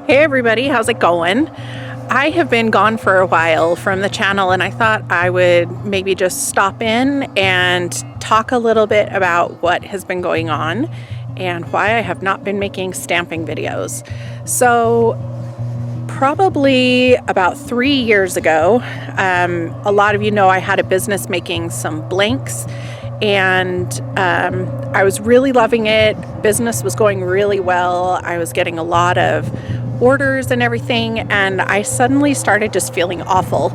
Hey everybody, how's it going? I have been gone for a while from the channel and I thought I would maybe just stop in and talk a little bit about what has been going on and why I have not been making stamping videos. So probably about 3 years ago, a lot of you know I had a business making some blanks, and I was really loving it. Business was going really well. I was getting a lot of orders and everything, and I suddenly started just feeling awful.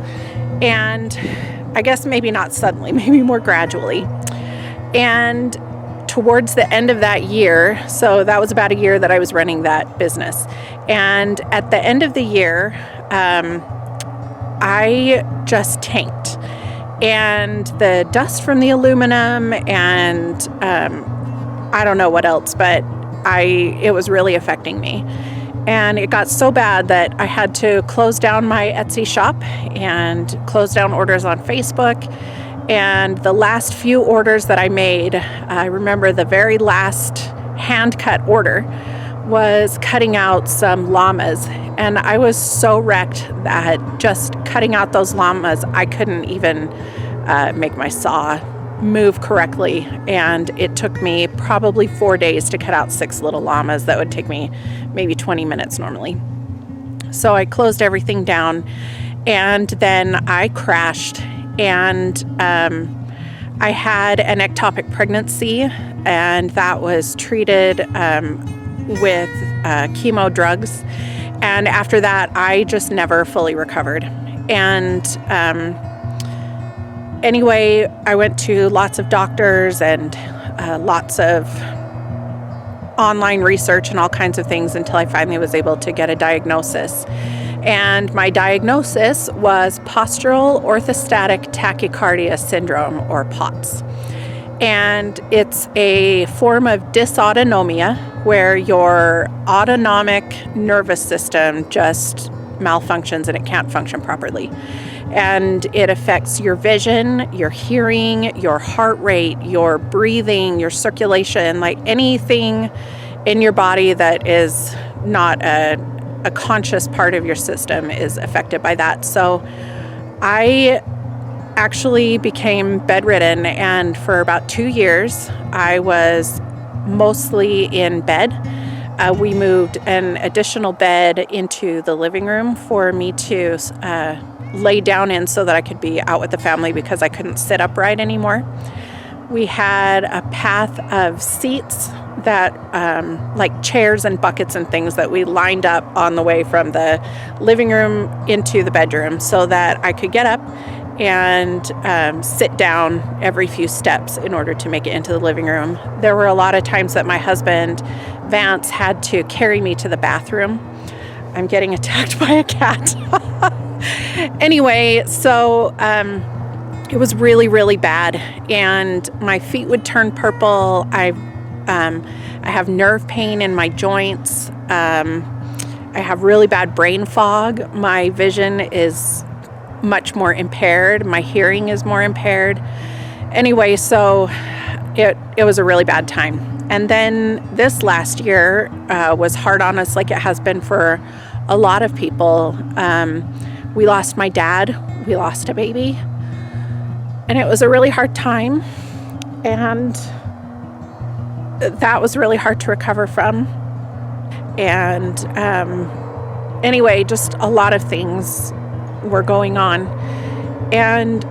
And I guess maybe not suddenly, maybe more gradually. And towards the end of that year, so that was about a year that I was running that business, and at the end of the year, I just tanked. And the dust from the aluminum and I don't know what else, but it was really affecting me. And it got so bad that I had to close down my Etsy shop and close down orders on Facebook. And the last few orders that I made, I remember the very last hand-cut order was cutting out some llamas. And I was so wrecked that just cutting out those llamas, I couldn't even make my saw move correctly. And it took me probably 4 days to cut out 6 little llamas. That would take me maybe 20 minutes normally. So I closed everything down, and then I crashed, and I had an ectopic pregnancy, and that was treated with chemo drugs. And after that, I just never fully recovered. And anyway, I went to lots of doctors and lots of online research and all kinds of things until I finally was able to get a diagnosis. And my diagnosis was postural orthostatic tachycardia syndrome, or POTS. And it's a form of dysautonomia where your autonomic nervous system just malfunctions and it can't function properly. And it affects your vision, your hearing, your heart rate, your breathing, your circulation, like anything in your body that is not a conscious part of your system is affected by that. So I actually became bedridden, and for about 2 years I was mostly in bed. We moved an additional bed into the living room for me to lay down in so that I could be out with the family because I couldn't sit upright anymore. We had a path of seats that like chairs and buckets and things that we lined up on the way from the living room into the bedroom so that I could get up and sit down every few steps in order to make it into the living room. There were a lot of times that my husband, Vance, had to carry me to the bathroom. I'm getting attacked by a cat. Anyway, so it was really, really bad, and my feet would turn purple. I have nerve pain in my joints. I have really bad brain fog. My vision is much more impaired. My hearing is more impaired. Anyway, so it was a really bad time. And then this last year was hard on us, like it has been for a lot of people. We lost my dad. We lost a baby. And it was a really hard time. And that was really hard to recover from. And anyway, just a lot of things were going on. And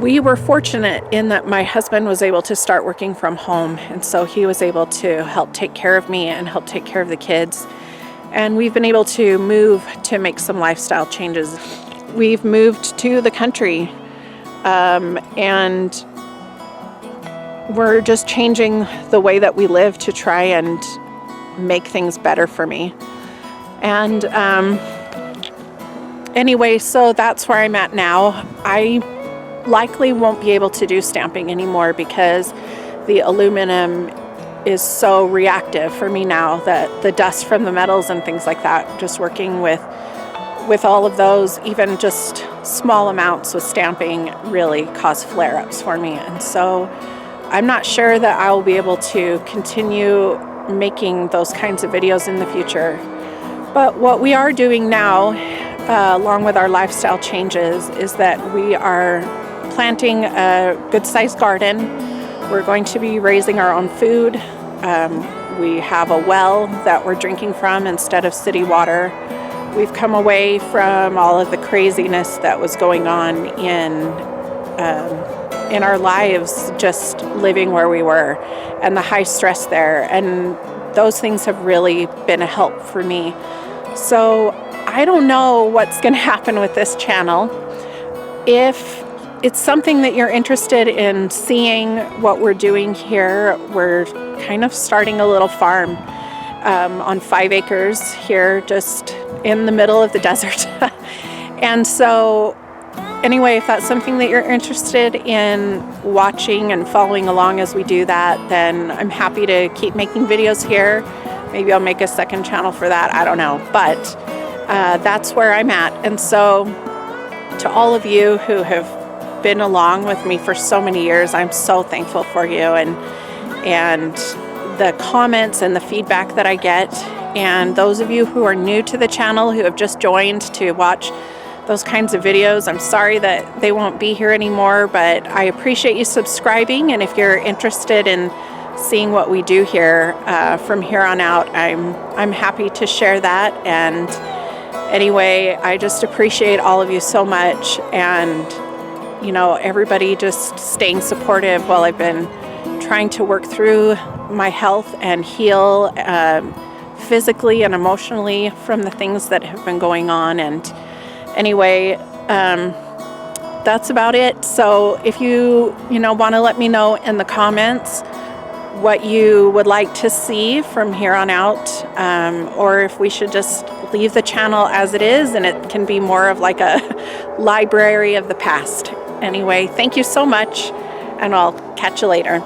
we were fortunate in that my husband was able to start working from home. And so he was able to help take care of me and help take care of the kids. And we've been able to move to make some lifestyle changes. We've moved to the country, and we're just changing the way that we live to try and make things better for me. And anyway, so that's where I'm at now. I likely won't be able to do stamping anymore because the aluminum is so reactive for me now, that the dust from the metals and things like that, just working with all of those, even just small amounts with stamping, really cause flare-ups for me. And so I'm not sure that I will be able to continue making those kinds of videos in the future. But what we are doing now, along with our lifestyle changes, is that we are planting a good-sized garden. We're going to be raising our own food. We have a well that we're drinking from instead of city water. We've come away from all of the craziness that was going on in our lives, just living where we were, and the high stress there. And those things have really been a help for me. So I don't know what's going to happen with this channel. If it's something that you're interested in seeing what we're doing here, we're kind of starting a little farm on 5 acres here, just in the middle of the desert. And so anyway, if that's something that you're interested in watching and following along as we do that, then I'm happy to keep making videos here. Maybe I'll make a second channel for that, I don't know. But that's where I'm at. And so to all of you who have been along with me for so many years, I'm so thankful for you, and the comments and the feedback that I get. And those of you who are new to the channel, who have just joined to watch those kinds of videos, I'm sorry that they won't be here anymore, but I appreciate you subscribing. And if you're interested in seeing what we do here from here on out, I'm happy to share that. And anyway, I just appreciate all of you so much, and you know, everybody just staying supportive while I've been trying to work through my health and heal physically and emotionally from the things that have been going on. And anyway, that's about it. So if you want to let me know in the comments what you would like to see from here on out, or if we should just leave the channel as it is and it can be more of like a library of the past. Anyway, thank you so much, and I'll catch you later.